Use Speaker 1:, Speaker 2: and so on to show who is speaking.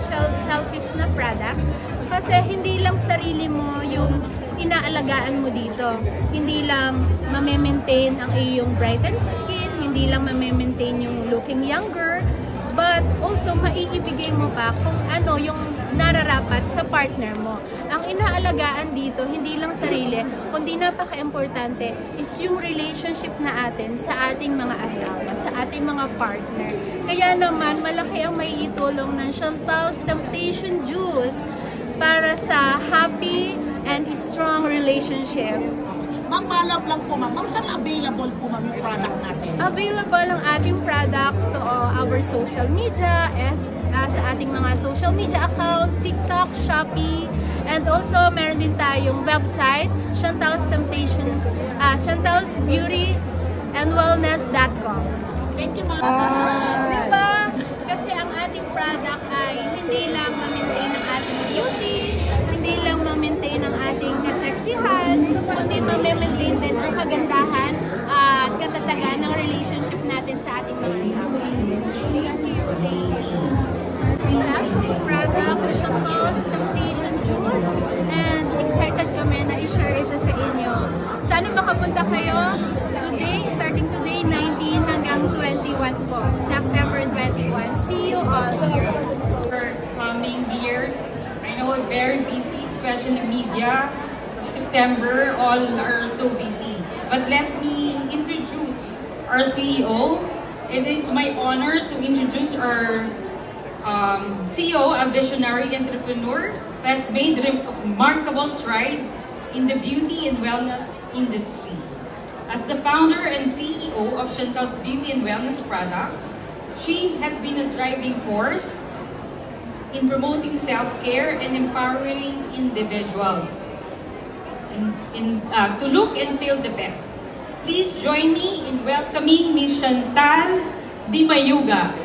Speaker 1: selfish na product kasi hindi lang sarili mo yung inaalagaan mo dito. Hindi lang ma-maintain ang iyong brightened skin, hindi lang ma-maintain yung looking younger, but also maiibigay mo pa kung ano yung nararapat sa partner mo. Ang inaalagaan dito, hindi lang sarili, kundi napaka-importante is yung relationship na atin sa ating mga asawa, sa ating mga partner. Kaya naman, malaki ang maiitulong ng Chantal's Temptation Juice para sa happy and strong relationship.
Speaker 2: Ma'am, follow up lang po ma'am. Ma'am, saan available po ma'am yung product natin?
Speaker 1: Available ang ating product to our social media, sa ating mga social media account, TikTok, Shopee, and also meron din tayong website, Chantal's Temptation, Chantal's Beauty and Wellness.com.
Speaker 2: Thank you ma'am.
Speaker 1: Diba? Kasi ang ating product ay hindi lang ma-maintain ang ating beauty, hindi lang ma-maintain ang ating kaseksihan, kundi ma-maintain din ang kagandahan at katatagan ng relationship natin sa ating mga asawa. We have the product, the Chantal's Temptation Juice, and excited kami na i-share ito sa inyo. Sana makapunta kayo today, starting today, 19 hanggang 21 po, September 21. See you all here.
Speaker 3: For coming here, I know we're very busy, especially media. September, all are so busy. But let me introduce our CEO. It is my honor to introduce our CEO, a visionary entrepreneur who has made remarkable strides in the beauty and wellness industry. As the founder and CEO of Chantal's Beauty and Wellness Products, she has been a driving force in promoting self-care and empowering individuals to look and feel the best. Please join me in welcoming Ms. Chantal Di Mayuga.